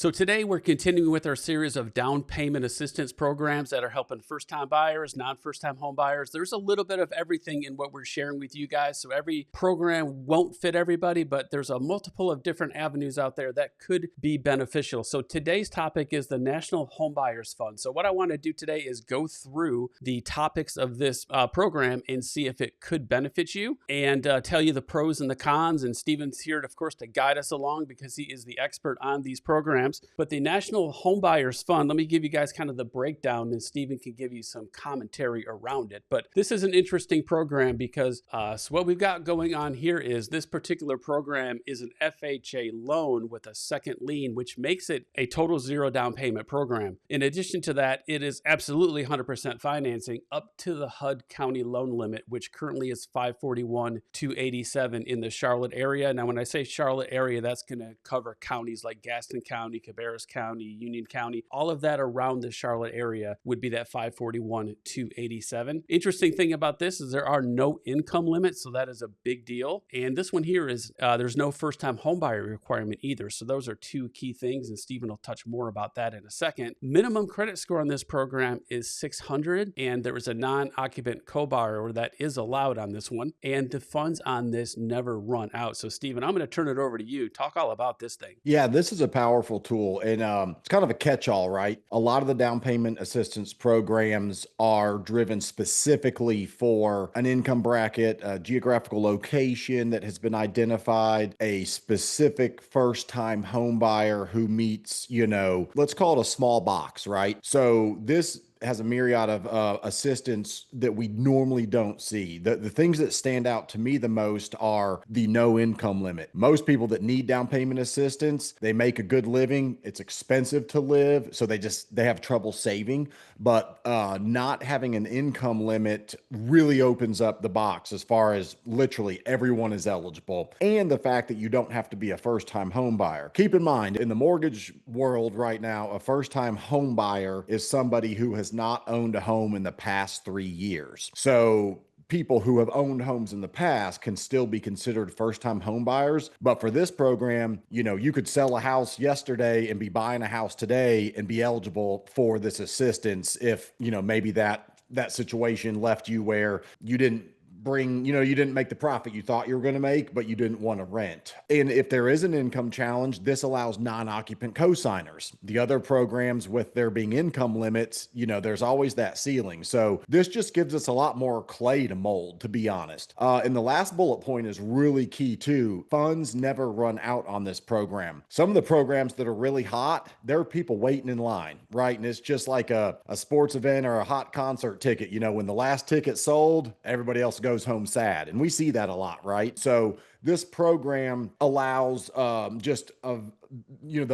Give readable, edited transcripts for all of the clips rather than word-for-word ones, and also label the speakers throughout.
Speaker 1: So today we're continuing with our series of down payment assistance programs that are helping first-time buyers, non-first-time home buyers. There's a little bit of everything in what we're sharing with you guys. So every program won't fit everybody, but there's a multiple of different avenues out there that could be beneficial. So today's topic is the National Homebuyers Fund. So what I want to do today is go through the topics of this program and see if it could benefit you and tell you the pros and the cons. And Stephen's here, of course, to guide us along because he is the expert on these programs. But the National Homebuyers Fund, let me give you guys kind of the breakdown, and Stephen can give you some commentary around it. But this is an interesting program because so what we've got going on here is this particular program is an FHA loan with a second lien, which makes it a total zero down payment program. In addition to that, it is absolutely 100% financing up to the HUD County loan limit, which currently is 541,287 in the Charlotte area. Now, when I say Charlotte area, that's going to cover counties like Gaston County, Cabarrus County, Union County, all of that around the Charlotte area would be that 541,287. Interesting thing about this is there are no income limits, so that is a big deal. And this one here is there's no first-time homebuyer requirement either. So those are two key things, and Stephen will touch more about that in a second. Minimum credit score on this program is 600, and there is a non-occupant co-borrower that is allowed on this one, and the funds on this never run out. So Stephen, I'm going to turn it over to you. Talk all about this thing.
Speaker 2: Yeah, this is a powerful tool, and it's kind of a catch-all, right? A lot of the down payment assistance programs are driven specifically for an income bracket, a geographical location that has been identified, a specific first-time home buyer who meets, let's call it a small box, right? So this has a myriad of assistance that we normally don't see. The things that stand out to me the most are the no income limit. Most people that need down payment assistance, they make a good living. It's expensive to live, so they have trouble saving. But not having an income limit really opens up the box as far as literally everyone is eligible. And the fact that you don't have to be a first-time home buyer. Keep in mind, in the mortgage world right now, a first-time home buyer is somebody who has not owned a home in the past 3 years. So people who have owned homes in the past can still be considered first-time home buyers. But for this program, you could sell a house yesterday and be buying a house today and be eligible for this assistance if, maybe that situation left you where you didn't you didn't make the profit you thought you were going to make, but you didn't want to rent. And if there is an income challenge, this allows non-occupant co-signers. The other programs, with there being income limits, there's always that ceiling. So this just gives us a lot more clay to mold, to be honest. And the last bullet point is really key too. Funds never run out on this program. Some of the programs that are really hot, there are people waiting in line, right? And it's just like a sports event or a hot concert ticket. When the last ticket sold, everybody else goes home sad. And we see that a lot, right? So this program allows the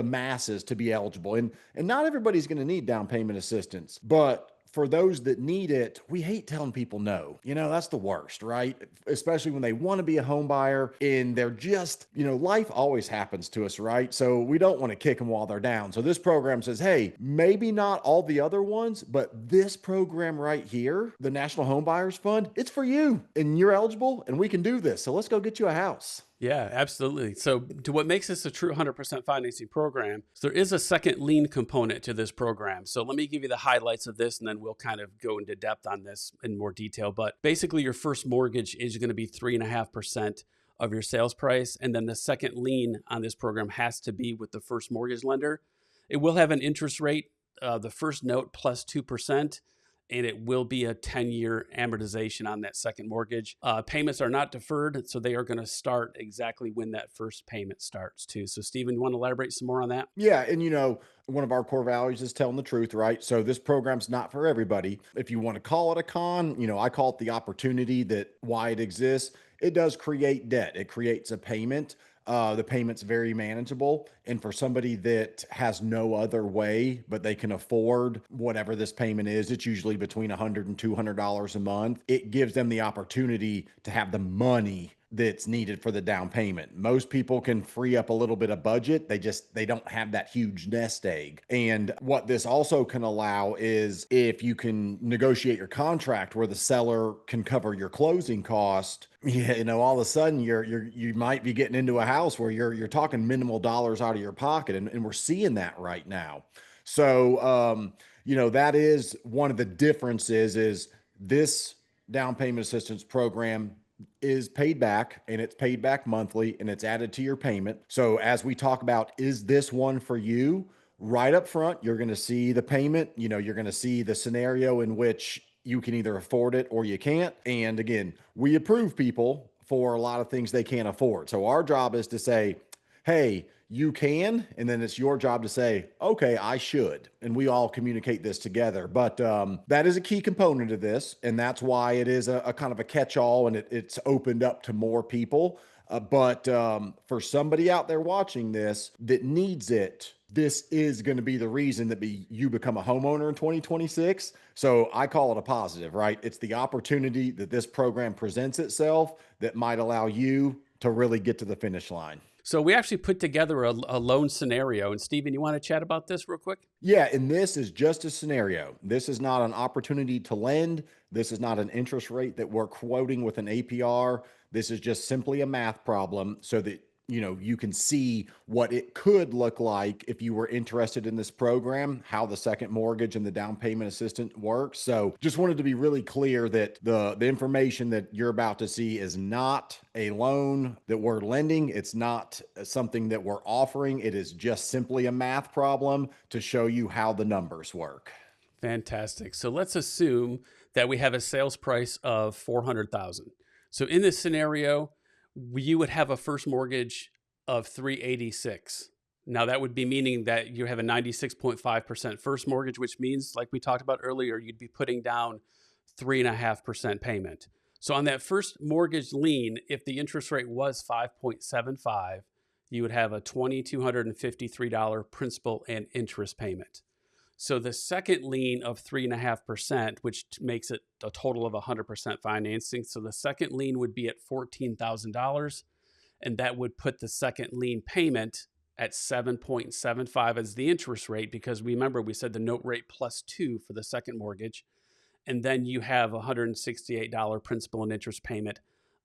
Speaker 2: masses to be eligible. And not everybody's going to need down payment assistance, but for those that need it, we hate telling people no. That's the worst, right? Especially when they want to be a home buyer and they're just, life always happens to us, right? So we don't want to kick them while they're down. So this program says, hey, maybe not all the other ones, but this program right here, the National Homebuyers Fund, it's for you and you're eligible and we can do this. So let's go get you a house.
Speaker 1: Yeah, absolutely. So to what makes this a true 100% financing program, there is a second lien component to this program. So let me give you the highlights of this, and then we'll kind of go into depth on this in more detail. But basically, your first mortgage is going to be 3.5% of your sales price. And then the second lien on this program has to be with the first mortgage lender. It will have an interest rate, the first note plus 2%. And it will be a 10-year amortization on that second mortgage. Payments are not deferred, so they are going to start exactly when that first payment starts too. So Stephen, you want to elaborate some more on that?
Speaker 2: Yeah, and one of our core values is telling the truth, right? So this program's not for everybody. If you want to call it a con, I call it the opportunity that why it exists. It does create debt. It creates a payment. The payment's very manageable. And for somebody that has no other way, but they can afford whatever this payment is, it's usually between $100 and $200 a month. It gives them the opportunity to have the money that's needed for the down payment. Most people can free up a little bit of budget. They don't have that huge nest egg. And what this also can allow is if you can negotiate your contract where the seller can cover your closing cost, all of a sudden you might be getting into a house where you're talking minimal dollars out of your pocket. And we're seeing that right now. So that is one of the differences is this down payment assistance program is paid back, and it's paid back monthly, and it's added to your payment. So as we talk about, is this one for you? Right up front, you're going to see the payment. You're going to see the scenario in which you can either afford it or you can't. And again, we approve people for a lot of things they can't afford. So our job is to say, hey, you can, and then it's your job to say, okay, I should. And we all communicate this together. But that is a key component of this. And that's why it is a kind of a catch-all, and it's opened up to more people. But for somebody out there watching this that needs it, this is going to be the reason that you become a homeowner in 2026. So I call it a positive, right? It's the opportunity that this program presents itself that might allow you to really get to the finish line.
Speaker 1: So we actually put together a loan scenario. And Stephen, you want to chat about this real quick?
Speaker 2: Yeah, and this is just a scenario. This is not an opportunity to lend. This is not an interest rate that we're quoting with an APR. This is just simply a math problem so that you can see what it could look like if you were interested in this program, how the second mortgage and the down payment assistant works. So just wanted to be really clear that the information that you're about to see is not a loan that we're lending. It's not something that we're offering. It is just simply a math problem to show you how the numbers work.
Speaker 1: Fantastic. So let's assume that we have a sales price of $400,000. So in this scenario, you would have a first mortgage of $386,000. Now that would be meaning that you have a 96.5% first mortgage, which means, like we talked about earlier, you'd be putting down 3.5% payment. So on that first mortgage lien, if the interest rate was 5.75, you would have a $2,253 principal and interest payment. So the second lien of 3.5%, which makes it a total of 100% financing. So the second lien would be at $14,000, and that would put the second lien payment at 7.75 as the interest rate, because remember we said the note rate +2 for the second mortgage, and then you have $168 principal and interest payment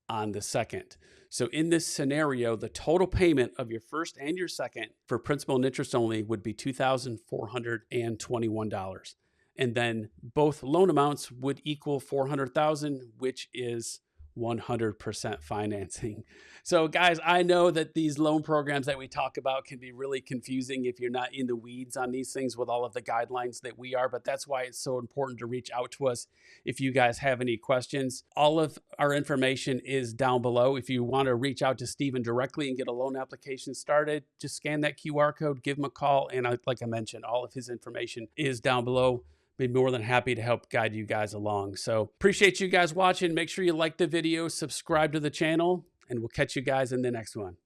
Speaker 1: on the second. So in this scenario, the total payment of your first and your second for principal and interest only would be $2,421. And then both loan amounts would equal $400,000, which is 100% financing. So guys, I know that these loan programs that we talk about can be really confusing if you're not in the weeds on these things with all of the guidelines that we are, but that's why it's so important to reach out to us if you guys have any questions. All of our information is down below. If you want to reach out to Stephen directly and get a loan application started, just scan that QR code, give him a call, and like I mentioned, all of his information is down below. Be more than happy to help guide you guys along. So appreciate you guys watching. Make sure you like the video, subscribe to the channel, and we'll catch you guys in the next one.